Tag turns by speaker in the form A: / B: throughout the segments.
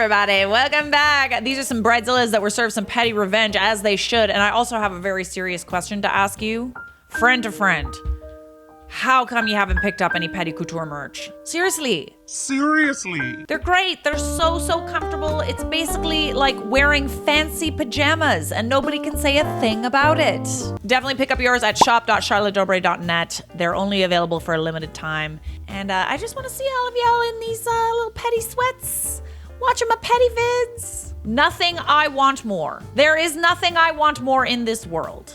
A: everybody, welcome back. These are some bridezillas that were served some petty revenge, as they should. And I also have a very serious question to ask you. Friend to friend, how come you haven't picked up any petty couture merch? Seriously. They're great. They're so comfortable. It's basically like wearing fancy pajamas and nobody can say a thing about it. Definitely pick up yours at shop.charlottedobre.net. They're only available for a limited time. And I just want to see all of y'all in these little petty sweats. Watching my petty vids. Nothing I want more. There is nothing I want more in this world.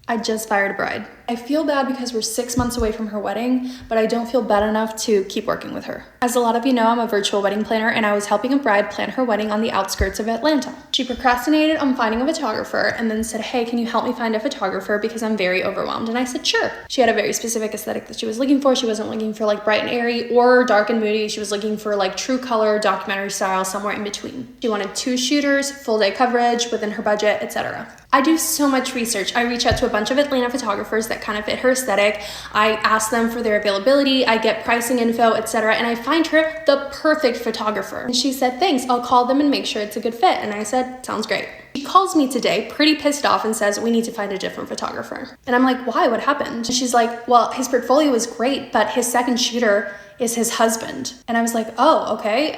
B: I just fired a bride. I feel bad because we're 6 months away from her wedding, but I don't feel bad enough to keep working with her. As a lot of you know, I'm a virtual wedding planner and I was helping a bride plan her wedding on the outskirts of Atlanta. She procrastinated on finding a photographer and then said, hey, can you help me find a photographer because I'm very overwhelmed? And I said, sure. She had a very specific aesthetic that she was looking for. She wasn't looking for like bright and airy or dark and moody. She was looking for like true color, documentary style, somewhere in between. She wanted 2 shooters, full day coverage within her budget, etc. I do so much research. I reach out to a bunch of Atlanta photographers that kind of fit her aesthetic. I ask them for their availability. I get pricing info, etc. And I find her the perfect photographer. And she said, thanks, I'll call them and make sure it's a good fit. And I said, sounds great. She calls me today, pretty pissed off, and says, we need to find a different photographer. And I'm like, why? What happened? And she's like, well, his portfolio was great, but his second shooter is his husband. And I was like, oh, okay.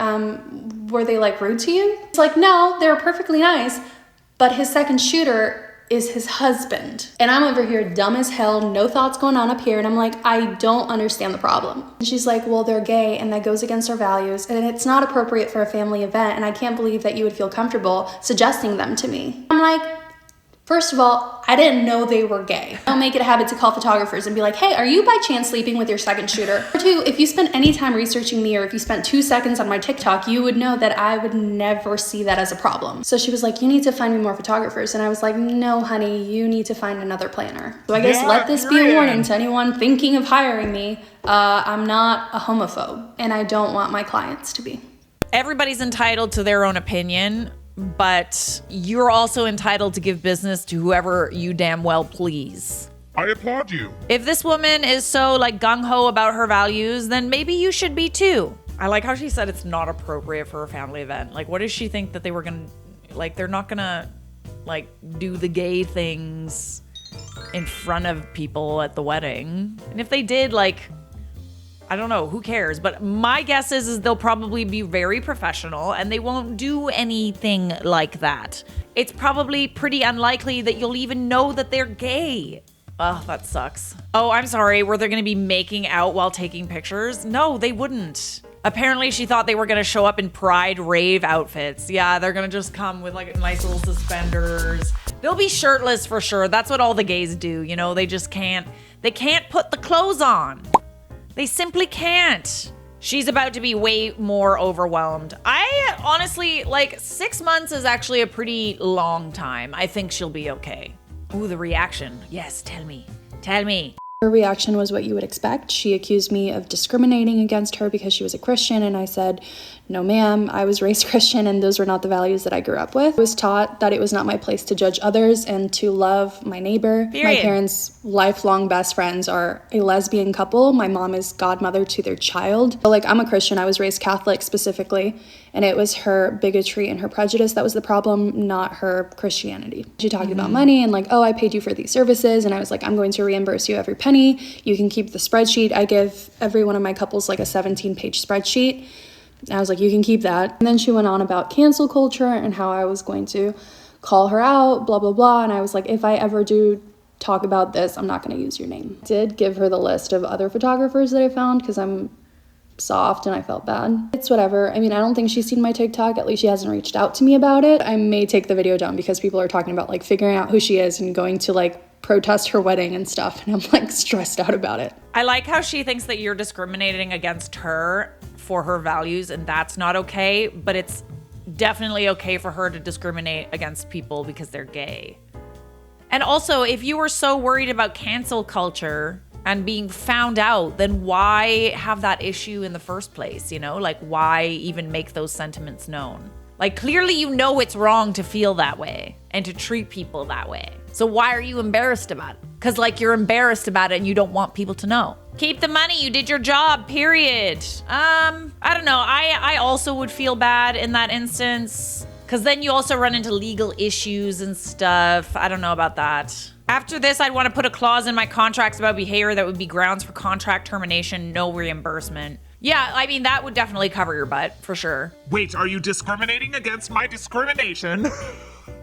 B: Were they like rude to you? It's like, no, they were perfectly nice. But his second shooter is his husband. And I'm over here dumb as hell, no thoughts going on up here. And I'm like, I don't understand the problem. And she's like, well, they're gay and that goes against our values. And it's not appropriate for a family event. And I can't believe that you would feel comfortable suggesting them to me. I'm like, first of all, I didn't know they were gay. Don't make it a habit to call photographers and be like, hey, are you by chance sleeping with your second shooter? Or 2, if you spent any time researching me or if you spent 2 seconds on my TikTok, you would know that I would never see that as a problem. So she was like, you need to find me more photographers. And I was like, no, honey, you need to find another planner. So I guess let this be a warning to anyone thinking of hiring me. I'm not a homophobe and I don't want my clients to be.
A: Everybody's entitled to their own opinion, but you're also entitled to give business to whoever you damn well please.
C: I applaud you.
A: If this woman is so like gung-ho about her values, then maybe you should be too. I like how she said it's not appropriate for a family event. Like, what does she think that they were gonna, like, they're not gonna, like, do the gay things in front of people at the wedding? And if they did, like, I don't know, who cares? But my guess is they'll probably be very professional and they won't do anything like that. It's probably pretty unlikely that you'll even know that they're gay. Oh, that sucks. Oh, I'm sorry. Were they going to be making out while taking pictures? No, they wouldn't. Apparently she thought they were going to show up in pride rave outfits. Yeah, they're going to just come with like nice little suspenders. They'll be shirtless for sure. That's what all the gays do. You know, they just can't put the clothes on. They simply can't. She's about to be way more overwhelmed. I honestly, like, 6 months is actually a pretty long time. I think she'll be okay. Ooh, the reaction. Yes, tell me. Tell me.
B: Her reaction was what you would expect. She accused me of discriminating against her because she was a Christian, and I said, no ma'am, I was raised Christian and those were not the values that I grew up with. I was taught that it was not my place to judge others and to love my neighbor.
A: Period.
B: My parents' lifelong best friends are a lesbian couple. My mom is godmother to their child. So, like, I'm a Christian. I was raised Catholic specifically, and it was her bigotry and her prejudice that was the problem, not her Christianity. She talked about money and like, oh, I paid you for these services. And I was like, I'm going to reimburse you every penny. You can keep the spreadsheet. I give every one of my couples like a 17-page spreadsheet. I was like, you can keep that. And then she went on about cancel culture and how I was going to call her out, blah, blah, blah. And I was like, if I ever do talk about this, I'm not going to use your name. I did give her the list of other photographers that I found because I'm soft and I felt bad. It's whatever. I mean, I don't think she's seen my TikTok. At least she hasn't reached out to me about it. I may take the video down because people are talking about like figuring out who she is and going to like protest her wedding and stuff. And I'm like stressed out about it.
A: I like how she thinks that you're discriminating against her for her values, and that's not okay, but it's definitely okay for her to discriminate against people because they're gay. And also, if you were so worried about cancel culture and being found out, then why have that issue in the first place? You know, like, why even make those sentiments known? Like, clearly you know it's wrong to feel that way and to treat people that way. So why are you embarrassed about it? Because, like, you're embarrassed about it and you don't want people to know. Keep the money. You did your job, period. I don't know. I also would feel bad in that instance, because then you also run into legal issues and stuff. I don't know about that. After this, I'd want to put a clause in my contracts about behavior that would be grounds for contract termination, no reimbursement. Yeah, I mean, that would definitely cover your butt, for sure.
C: Wait, are you discriminating against my discrimination?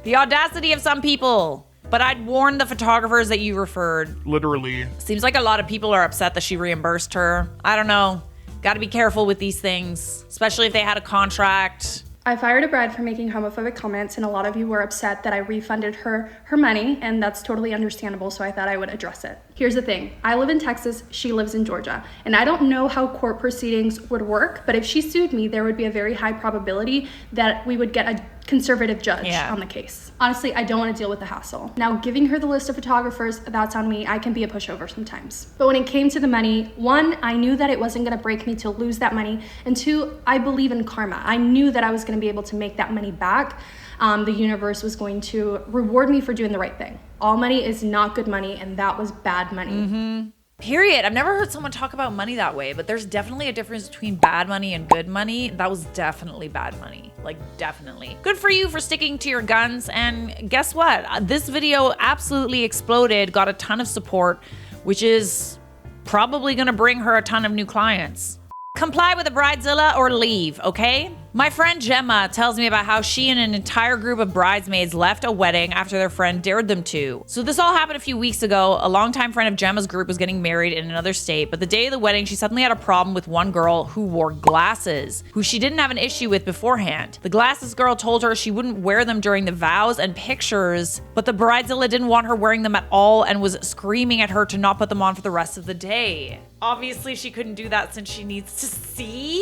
A: The audacity of some people. But I'd warn the photographers that you referred.
C: Literally.
A: Seems like a lot of people are upset that she reimbursed her. I don't know. Gotta be careful with these things, especially if they had a contract.
B: I fired a bride for making homophobic comments, and a lot of you were upset that I refunded her money, and that's totally understandable, so I thought I would address it. Here's the thing. I live in Texas, she lives in Georgia, and I don't know how court proceedings would work, but if she sued me, there would be a very high probability that we would get a conservative judge on the case. Honestly, I don't want to deal with the hassle. Now, giving her the list of photographers, that's on me. I can be a pushover sometimes. But when it came to the money, one, I knew that it wasn't going to break me to lose that money, and two, I believe in karma. I knew that I was going to be able to make that money back. The universe was going to reward me for doing the right thing. All money is not good money, and that was bad money.
A: Period. I've never heard someone talk about money that way, but there's definitely a difference between bad money and good money. That was definitely bad money. Like, definitely. Good for you for sticking to your guns. And guess what? This video absolutely exploded, got a ton of support, which is probably gonna bring her a ton of new clients. Comply with a bridezilla or leave, okay? My friend Gemma tells me about how she and an entire group of bridesmaids left a wedding after their friend dared them to. So this all happened a few weeks ago. A longtime friend of Gemma's group was getting married in another state, but the day of the wedding, she suddenly had a problem with one girl who wore glasses, who she didn't have an issue with beforehand. The glasses girl told her she wouldn't wear them during the vows and pictures, but the bridezilla didn't want her wearing them at all and was screaming at her to not put them on for the rest of the day. Obviously, she couldn't do that since she needs to see.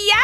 A: Yeah,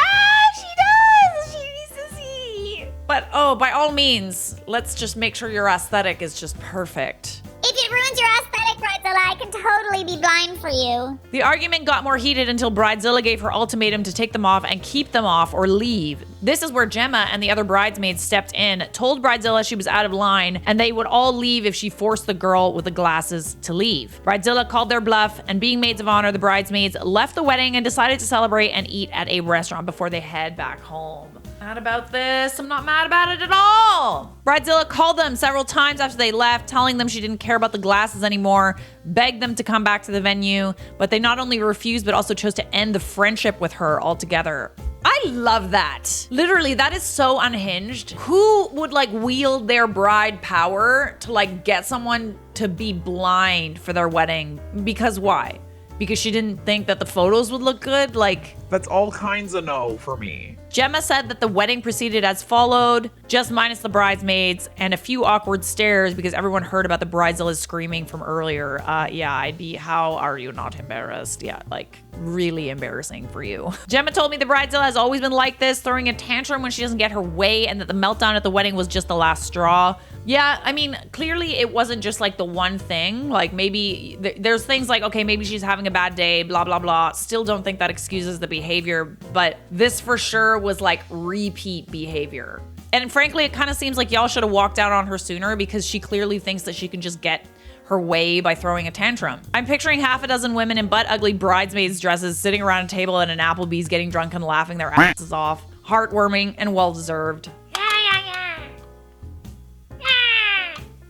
A: she does. She needs to see. But oh, by all means, let's just make sure your aesthetic is just perfect.
D: If it ruins your aesthetic, Bridezilla, I can totally be blind for you.
A: The argument got more heated until Bridezilla gave her ultimatum to take them off and keep them off or leave. This is where Gemma and the other bridesmaids stepped in, told Bridezilla she was out of line, and they would all leave if she forced the girl with the glasses to leave. Bridezilla called their bluff, and being maids of honor, the bridesmaids left the wedding and decided to celebrate and eat at a restaurant before they head back home. Mad about this? I'm not mad about it at all. Bridezilla called them several times after they left, telling them she didn't care about the glasses anymore, begged them to come back to the venue, but they not only refused but also chose to end the friendship with her altogether. I love that. Literally, that is so unhinged. Who would like wield their bride power to like get someone to be blind for their wedding? Because why? Because she didn't think that the photos would look good? Like,
C: That's all kinds of no for me.
A: Gemma said that the wedding proceeded as followed, just minus the bridesmaids and a few awkward stares because everyone heard about the bridezilla's screaming from earlier. Yeah, I'd be, how are you not embarrassed? Yeah, like really embarrassing for you. Gemma told me the bridezilla has always been like this, throwing a tantrum when she doesn't get her way, and that the meltdown at the wedding was just the last straw. Yeah, I mean, clearly it wasn't just like the one thing. Like maybe there's things like, okay, maybe she's having a bad day, blah, blah, blah. Still don't think that excuses the behavior, but this for sure was like repeat behavior. And frankly, it kind of seems like y'all should have walked out on her sooner because she clearly thinks that she can just get her way by throwing a tantrum. I'm picturing half a dozen women in butt ugly bridesmaids dresses sitting around a table at an Applebee's getting drunk and laughing their asses off. Heartwarming and well-deserved.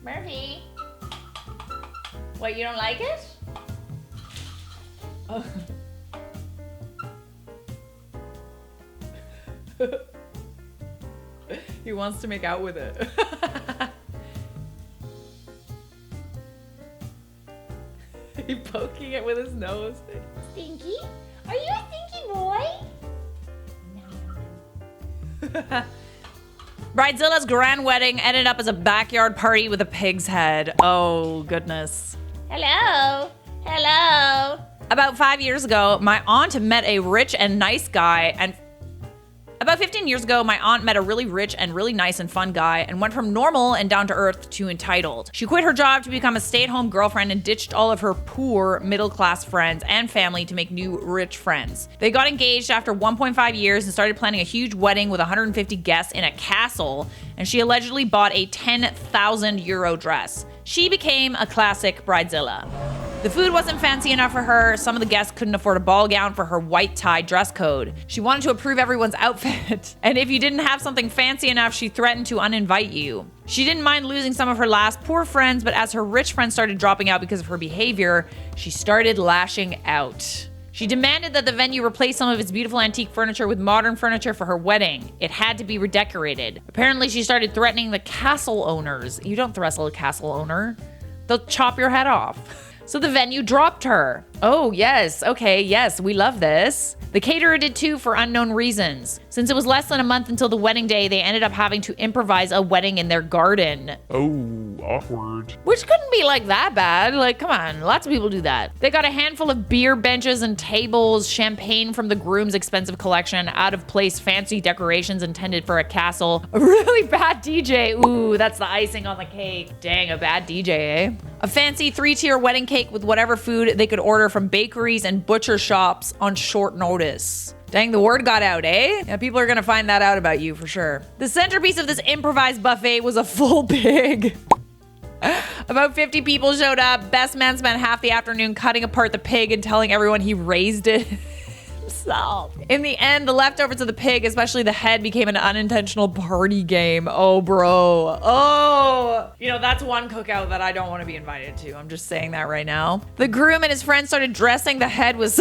A: Murphy. What, you don't like it? Oh. He wants to make out with it. He's poking it with his nose.
D: Stinky? Are you a stinky boy? No.
A: Bridezilla's grand wedding ended up as a backyard party with a pig's head. Oh, goodness.
D: Hello? Hello?
A: About 5 years ago, my aunt met a rich and nice guy, and about 15 years ago, my aunt met a really rich and really nice and fun guy and went from normal and down to earth to entitled. She quit her job to become a stay-at-home girlfriend and ditched all of her poor middle-class friends and family to make new rich friends. They got engaged after 1.5 years and started planning a huge wedding with 150 guests in a castle, and she allegedly bought a 10,000 euro dress. She became a classic bridezilla. The food wasn't fancy enough for her. Some of the guests couldn't afford a ball gown for her white tie dress code. She wanted to approve everyone's outfit. And if you didn't have something fancy enough, she threatened to uninvite you. She didn't mind losing some of her last poor friends, but as her rich friends started dropping out because of her behavior, she started lashing out. She demanded that the venue replace some of its beautiful antique furniture with modern furniture for her wedding. It had to be redecorated. Apparently, she started threatening the castle owners. You don't threaten a castle owner. They'll chop your head off. So the venue dropped her. Oh, yes. Okay, yes, we love this. The caterer did too for unknown reasons. Since it was less than a month until the wedding day, they ended up having to improvise a wedding in their garden.
C: Oh, awkward.
A: Which couldn't be like that bad. Like, come on, lots of people do that. They got a handful of beer benches and tables, champagne from the groom's expensive collection, out of place fancy decorations intended for a castle, a really bad DJ. Ooh, that's the icing on the cake. Dang, a bad DJ, eh? A fancy 3-tier wedding cake with whatever food they could order from bakeries and butcher shops on short notice. Dang, the word got out, eh? Yeah, people are gonna find that out about you for sure. The centerpiece of this improvised buffet was a full pig. About 50 people showed up. Best man spent half the afternoon cutting apart the pig and telling everyone he raised it himself. In the end, the leftovers of the pig, especially the head, became an unintentional party game. Oh, bro. Oh. You know, that's one cookout that I don't want to be invited to. I'm just saying that right now. The groom and his friends started dressing the head with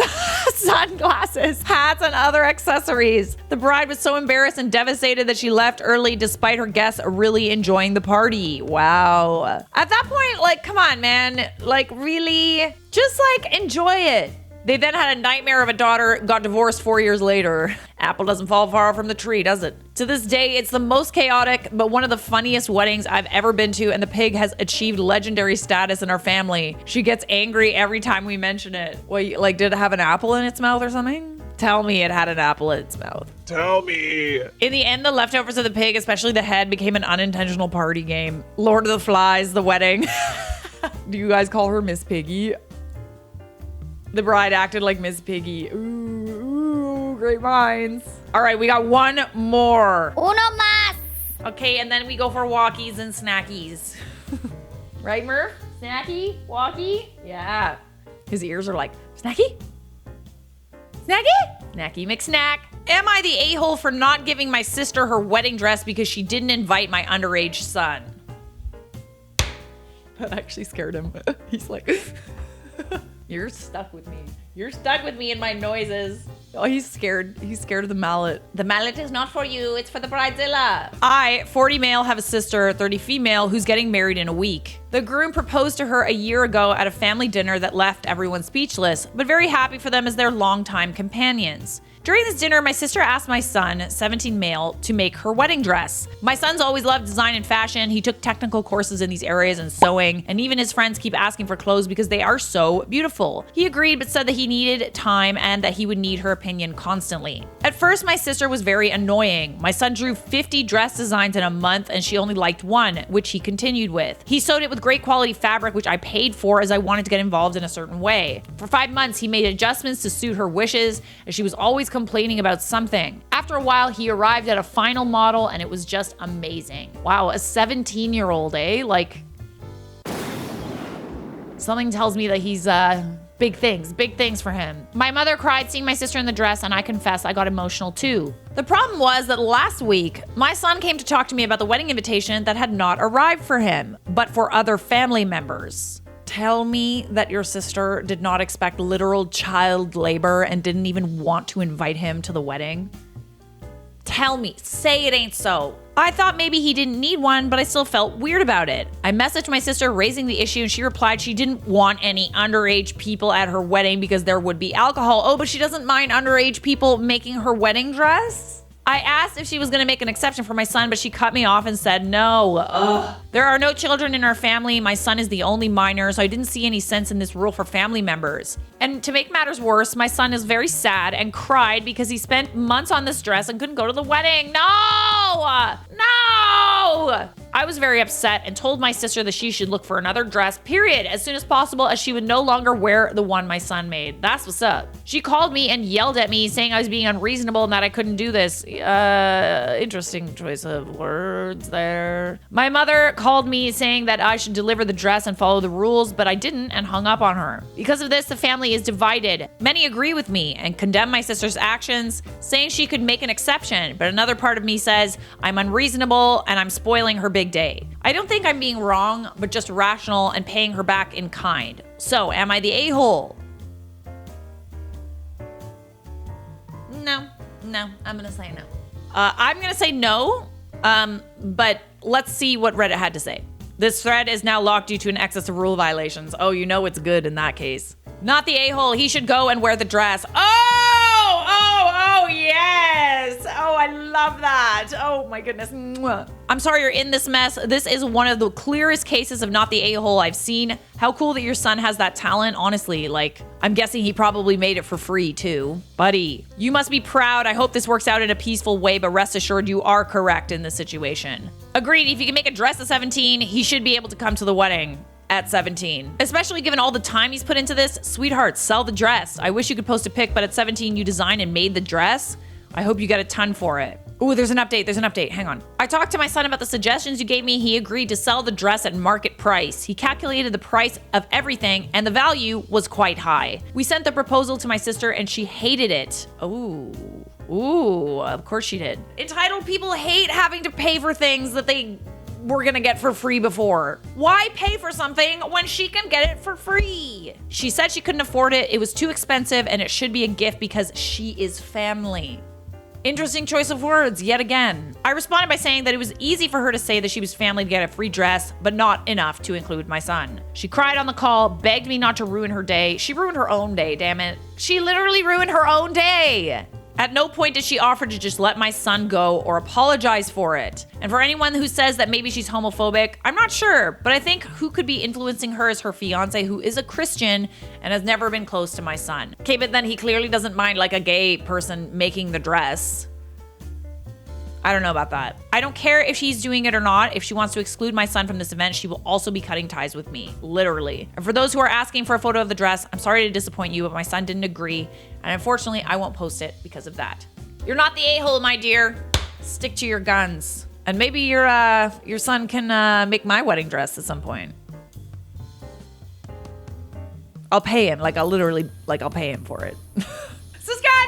A: sunglasses, hats, and other accessories. The bride was so embarrassed and devastated that she left early despite her guests really enjoying the party. Wow. At that point, like, come on, man. Like, really? Just, like, enjoy it. They then had a nightmare of a daughter, got divorced 4 years later. Apple doesn't fall far from the tree, does it? To this day, it's the most chaotic, but one of the funniest weddings I've ever been to, and the pig has achieved legendary status in our family. She gets angry every time we mention it. Wait, like, did it have an apple in its mouth or something? Tell me it had an apple in its mouth.
C: Tell me.
A: In the end, the leftovers of the pig, especially the head, became an unintentional party game. Lord of the Flies, the wedding. Do you guys call her Miss Piggy? The bride acted like Miss Piggy. Ooh, great minds. All right, we got one more.
D: Uno más.
A: Okay, and then we go for walkies and snackies. Right, Murph? Snacky? Walkie? Yeah. His ears are like, snacky? Snacky? Snacky McSnack. Am I the a-hole for not giving my sister her wedding dress because she didn't invite my underage son? That actually scared him. He's like... You're stuck with me. You're stuck with me in my noises. Oh, he's scared. He's scared of the mallet. The mallet is not for you. It's for the bridezilla. I, 40 male, have a sister, 30 female, who's getting married in a week. The groom proposed to her a year ago at a family dinner that left everyone speechless, but very happy for them as their longtime companions. During this dinner, my sister asked my son, 17 male, to make her wedding dress. My son's always loved design and fashion. He took technical courses in these areas and sewing, and even his friends keep asking for clothes because they are so beautiful. He agreed but said that he needed time and that he would need her opinion constantly. At first, my sister was very annoying. My son drew 50 dress designs in a month and she only liked one, which he continued with. He sewed it with great quality fabric, which I paid for as I wanted to get involved in a certain way. For 5 months, he made adjustments to suit her wishes, as she was always complaining about something. After a while, he arrived at a final model and it was just amazing. Wow, a 17-year-old, eh? Like, something tells me that he's, big things for him. My mother cried seeing my sister in the dress, and I confess I got emotional too. The problem was that last week, my son came to talk to me about the wedding invitation that had not arrived for him, but for other family members. Tell me that your sister did not expect literal child labor and didn't even want to invite him to the wedding. Tell me, say it ain't so. I thought maybe he didn't need one, but I still felt weird about it. I messaged my sister raising the issue and she replied she didn't want any underage people at her wedding because there would be alcohol. Oh, but she doesn't mind underage people making her wedding dress? I asked if she was gonna make an exception for my son, but she cut me off and said no. Ugh. There are no children in our family. My son is the only minor, so I didn't see any sense in this rule for family members. And to make matters worse, my son is very sad and cried because he spent months on this dress and couldn't go to the wedding. No! I I was very upset and told my sister that she should look for another dress, period, as soon as possible, as she would no longer wear the one my son made. That's what's up. She called me and yelled at me, saying I was being unreasonable and that I couldn't do this. Interesting choice of words there. My mother called me saying that I should deliver the dress and follow the rules, but I didn't and hung up on her. Because of this, the family is divided. Many agree with me and condemn my sister's actions, saying she could make an exception, but another part of me says I'm unreasonable and I'm spoiling her big day. I don't think I'm being wrong, but just rational and paying her back in kind. So, am I the a-hole? No, I'm gonna say no. I'm gonna say no, but let's see what Reddit had to say. This thread is now locked due to an excess of rule violations. Oh, you know it's good in that case. Not the a-hole. He should go and wear the dress. Oh, yes. Oh, I love that. Oh, my goodness. Mwah. I'm sorry you're in this mess. This is one of the clearest cases of not the a-hole I've seen. How cool that your son has that talent. Honestly, like, I'm guessing he probably made it for free, too. Buddy, you must be proud. I hope this works out in a peaceful way, but rest assured you are correct in this situation. Agreed. If you can make a dress at 17, he should be able to come to the wedding at 17. Especially given all the time he's put into this. Sweetheart, sell the dress. I wish you could post a pic, but at 17 you designed and made the dress. I hope you get a ton for it. Ooh, there's an update. Hang on. I talked to my son about the suggestions you gave me. He agreed to sell the dress at market price. He calculated the price of everything and the value was quite high. We sent the proposal to my sister and she hated it. Ooh, of course she did. Entitled people hate having to pay for things that they were gonna get for free before. Why pay for something when she can get it for free? She said she couldn't afford it. It was too expensive and it should be a gift because she is family. Interesting choice of words, yet again. I responded by saying that it was easy for her to say that she was family to get a free dress, but not enough to include my son. She cried on the call, begged me not to ruin her day. She ruined her own day, damn it. She literally ruined her own day. At no point did she offer to just let my son go or apologize for it. And for anyone who says that maybe she's homophobic, I'm not sure, but I think who could be influencing her is her fiance, who is a Christian and has never been close to my son. Okay, but then he clearly doesn't mind like a gay person making the dress. I don't know about that. I don't care if she's doing it or not. If she wants to exclude my son from this event, she will also be cutting ties with me, literally. And for those who are asking for a photo of the dress, I'm sorry to disappoint you, but my son didn't agree. And unfortunately, I won't post it because of that. You're not the a-hole, my dear. Stick to your guns. And maybe your son can make my wedding dress at some point. I'll pay him, I'll pay him for it.